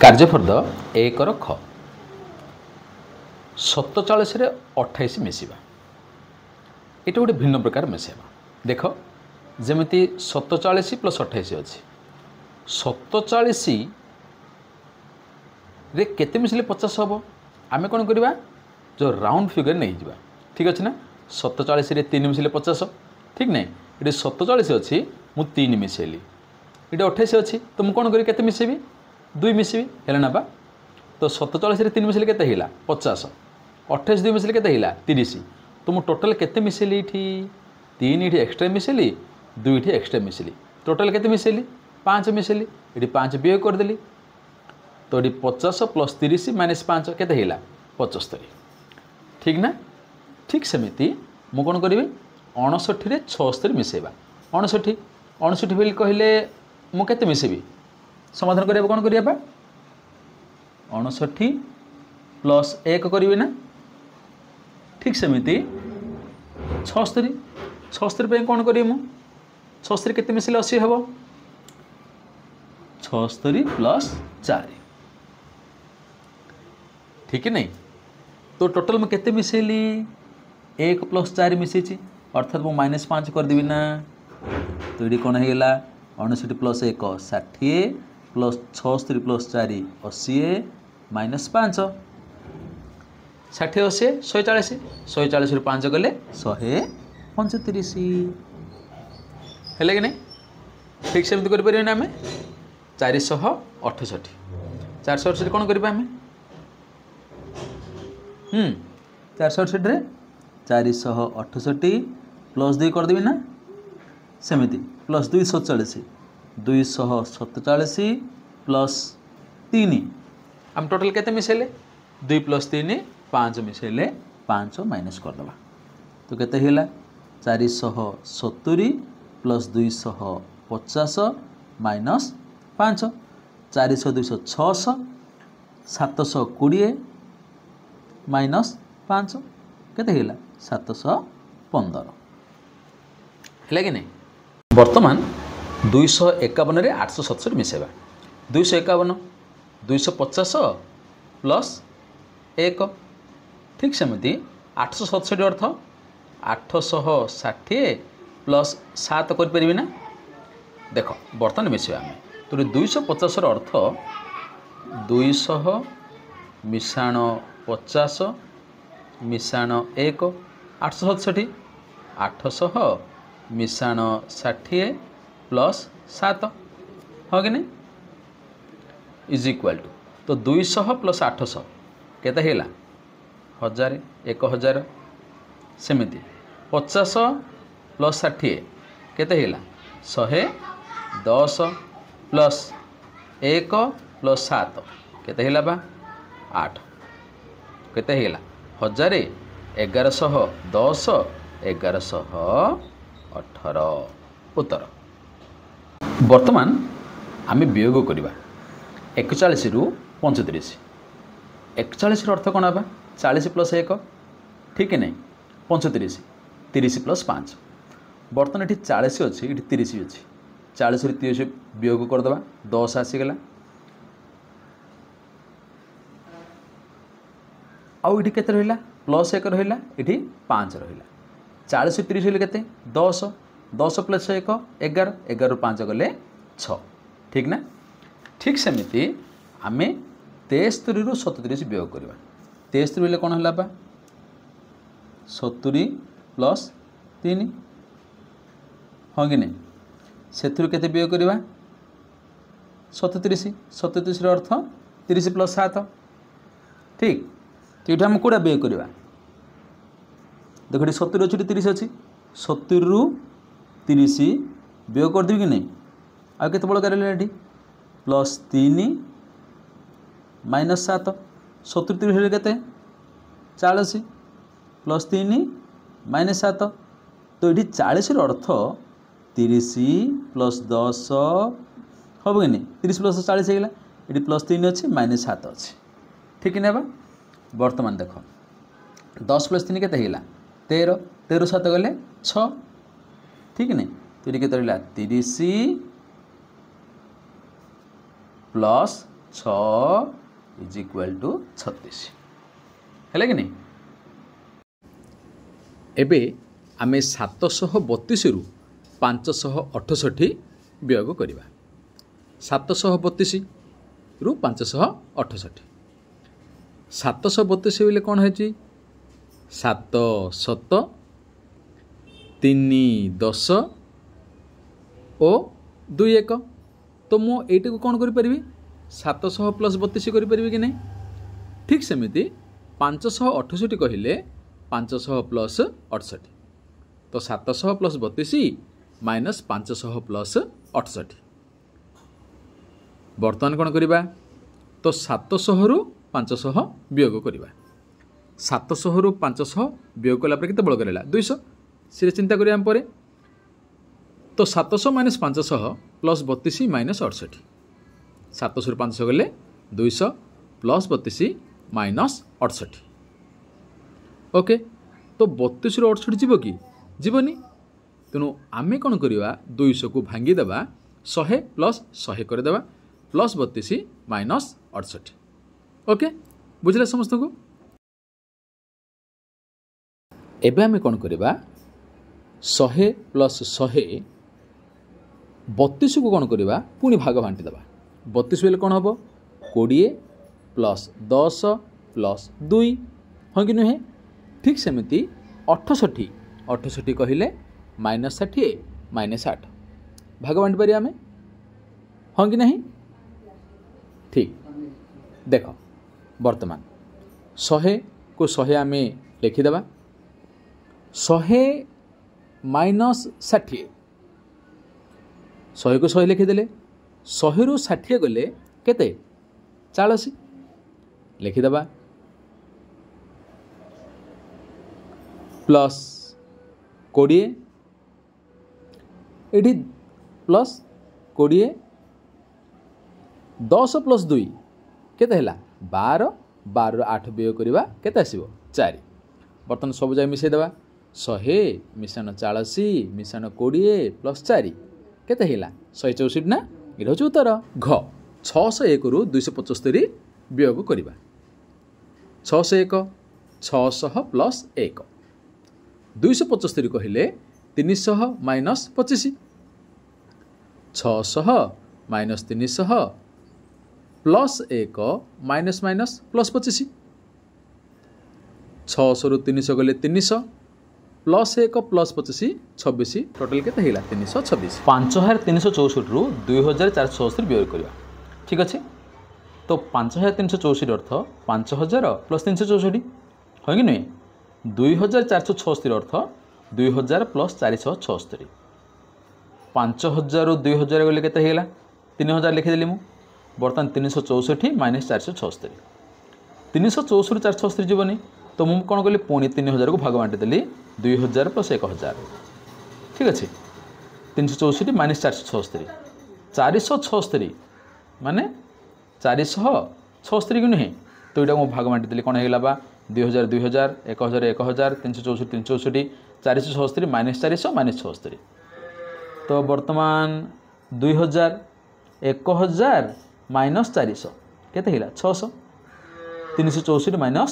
କାର୍ଯ୍ୟଫର୍ଦ 1 ର ଖ 47 ରେ 28 ମିଶିବା এটা ଗୋଟେ ଭିନ୍ନ ପ୍ରକାର ମିଶାଇବା। ଦେଖ ଯେମିତି 47 ପ୍ଲସ୍ 28 ଅଛି 47 ରେ କେତେ ମିଶିଲେ 50 ହେବ ଆମେ କ'ଣ କରିବା ଯେଉଁ ରାଉଣ୍ଡ ଫିଗର ନେଇଯିବା ଠିକ୍ ଅଛି ନା 47 ରେ 3 ମିଶିଲେ 50 ଠିକ୍ ନାହିଁ ଏଠି 47 ଅଛି ମୁଁ 3 ମିଶାଇଲି ଏଠି 28 ଅଛି ତ ମୁଁ କ'ଣ କରିବି କେତେ ମିଶାଇବି 2 ମିଶାଇବି ହେଲା ନା ବା ତ 47 ରେ 3 ମିଶାଇଲେ କେତେ ହେଇଗଲା 50 28 2 ମିଶାଇଲେ କେତେ ହେଇଗଲା 30 तो मु टोटल केते micelle इठी 3 इठी extra micelle 2 इठी extra micelle total केते मिसेली 5 मिसेली इठी 5 बियोग कर देली तो इठी 50 प्लस 30 माइनस 5 केते हेला 75 ठीक ना ठीक सेमिति मु कोन करबी 59 रे 76 मिसेबा 59 59 बेल कहले मु केते मिसेबी समाधान करिया कोन करिया बा 59 प्लस 1 करबी ना ठीक सेमिति 76 पे कौन करी मु 76 केते मिसिले 80 हेबो 76 प्लस 4 ठीक है नहीं तो टोटल में केते मिसेली 1 प्लस 4 मिसेची अर्थात मु -5 कर देबी ना तो ये कौन हेला 59 प्लस 1 60 प्लस 76 प्लस 4 80 -5 60 80 140 140 ରୁ 5 गले 135 हेले कि नहीं ठीक सेमती कर परिबे ना हमें 468 468 कौन करबा हमें 468 रे 468 प्लस 2 कर देबी ना सेमती प्लस 247 247 प्लस 3 हम टोटल केते मिसेले 2 प्लस 3 5 मिसेले 5 माइनस करदे तो केते हिला 470 प्लस 250 माइनस 5 400 200 600 720 माइनस 5 केते हिला 715 है कि नहीं वर्तमान 251 रे 867 मिसेबा 251 250 प्लस 1 ठीक सेमती 867 अर्थ 860 प्लस 7 करें ना देख बर्तमान मिसवा आम तो 250 अर्थ 200 मिशाण 50 मिशाण 1 867 800 मिशाण 60 प्लस 7 हाँ कि नहीं इज इक्वाल टू तो 200 प्लस 800 केते हेला 1000 1000 सेमिति 50 प्लस 60 केते हेला 110 प्लस 1 प्लस 7 केते हेला बा 8 केते हेला 1000 1110 1118 उत्तर वर्तमान आमे वियोग करिबा 41 रु 35 41 अर्थ कौन है 40 प्लस 1 ठीक है नहीं 35 30 प्लस 5 बर्तमान ये 40 अच्छी ये 30 अच्छी 40 रू 30 वियोग करदे 10 आसीगला आउ ये केते रहिला प्लस 1 रहिला ये 5 रहिला 40 रू 30 के 10 10 प्लस 1 11 11 रू 5 गले 6 ठीक ना ठीक सेमिति आमे 73 रू 37 वियोग करवा 73 बेले कौन है बा 70 प्लस 3 हाँ कि नहीं से केते वियोग करवा 37 37 अर्थ 30 प्लस 7 ठीक तो ये आम कौटा वियोग करवा देख 70 अच्छी 30 अच्छी 70 रू 30 वियोग करदेवी कि नहीं आ केते बड़ कर प्लस 3 माइनस 7 70 30 केते 40 प्लस 3 माइनस 7 तो ये 40 अर्थ 30 प्लस 10 हम कि नहीं 30 प्लस 40 होगा ये प्लस 3 अच्छी माइनस 7 अच्छी ठीक है ना वर्तमान देख 10 प्लस 3 केते होगा 13 13 7 गले 6 ठीक नहीं तो ये केते रहा 30 प्लस 6 इज इक्वाल टू 36 है कि नहीं। एबे आमे 732 रु 568 वियोग करवा। 732 रु 568 732 बोले कौन है 7 7 3 10 और 2 1 तो मुझे को कौन करी 700 प्लस 32 करी कि नहीं। ठीक सेमिति 568 कहले 500 प्लस 68 तो 700 प्लस 32 माइनस 500 प्लस 68 बर्तमान कौन करवा तो 700 रु 500 वियोग करवा। 700 रु 500 वियोग कला केते बड़ करला 200 से चिंता करिया हम परे तो 700 माइनस 500 प्लस 32 माइनस 68 700 रु 500 गले 200 प्लस 32 माइनस 68 ओके तो 32 रु 68 जीव कि जीवनी तेणु आमे कौन करवा 200 को भांगी देवा 100 प्लस 100 करदेवा प्लस 32 माइनस 68 ओके बुझले समस्त को। एबे आमे कौन करवा 100 प्लस 100 32 को कौन करवा पुणी भाग बांटी देवा 32 बेले कौन हम 20 प्लस 10 प्लस 2 हाँ कि नुहे। ठीक सेमती 68 कहले माइनस 60 माइनस 8 भाग बांटी पारि आमे हाँ कि नहीं। ठीक देख वर्तमान 100 को 100 आमे लिखिदेवा 100 माइनस 60 100 को 100 लिखिदेले 100 रु 60 गले केते 40 लिखिदेवा प्लस 20 एठी प्लस 20 10 प्लस 2 केते हैला 12 12 रु 8 वियोग करवा केते आसीबो 4 बर्तन सब जाय मिसै देबा 100 मिश्रण 40 मिश्रण 20 प्लस 4 केते हैला 164 ना एटा होची उत्तर घ 601 रु 275 वियोग करवा 601 600 प्लस 1 275 कहले 300 minus 25 600 minus 300 plus 1 minus minus plus 25 600 रु 300 गले 300 प्लस 1 प्लस 25 26 टोटल केते हैला 326 5364 रु 2464 वियोग करवा। ठीक अच्छे तो 5364 अर्थ 5000 प्लस 364 है कि नुहे 2476 अर्थ 2000 प्लस 476 5000 रु 2000 गले केते हैला 3000 लिखिदेली मु बर्तमान 364 माइनस 476 364 476 जीवनी तो मुझे कौन कली पुणी 3000 को भाग बांटी देली 2000 प्लस 1000 ठीक अच्छे 364 माइनस 476 476 माने 476 कि नुहे तो यहाँ मुझे भाग बांटी देली कौन है बा 2000 2000 1000 1000 364 364 476 माइनस 400 माइनस 76 तो वर्तमान 2000 1000 माइनस 400 केते हिला 600 364 माइनस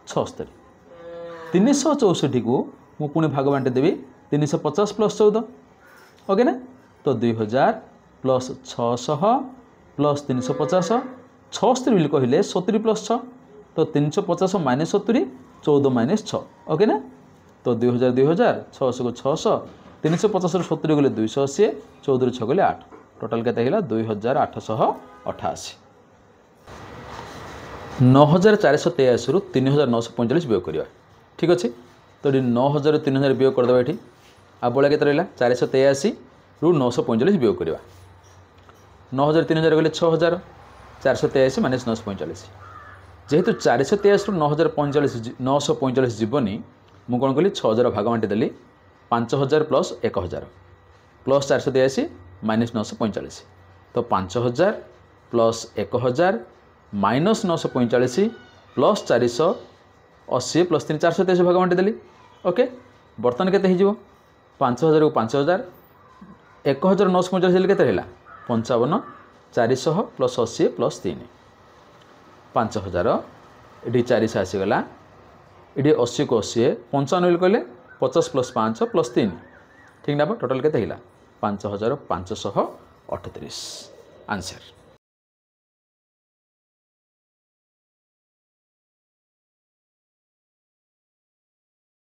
76 364 को मु पुणी भाग बांटी देवी 350 प्लस 14 ओके ना तो 2000 प्लस 600 प्लस 350 76 बोली कहले 70 प्लस 6 तो 350 माइनस 70 14 माइनस 6 ओके ना तो 2000 2000 600 को 600 350 रु 70 गले 280 14 रु 6 गले 8 टोटल केते हिला 2888 9483 रु 3945 वियोग करवा। ठीक अच्छे तो ये 9000 3000 वियोग करदेवा ये आ बड़ा के रहा 483 रु 945 वियोग करवा 9000 3000 गले 6000 483 माइनस 945 जेहेतु 483 रु 945 जीवनी मु कौन कली 6000 भाग बांटी देली 5000 प्लस 1000 प्लस 483 माइनस 945 तो 5000 प्लस 1000 माइनस 945 प्लस 480 प्लस 3 423 भाग बांटी देली ओके बर्तमान केते हो 5000 को 5000 1000 945 के 55 400 प्लस 80 प्लस 3 5000 ये 400 आसीगला ये 80 को 80 55 कहले 50 प्लस 5 प्लस 3 ठीक ना टोटल के 5538 आंसर।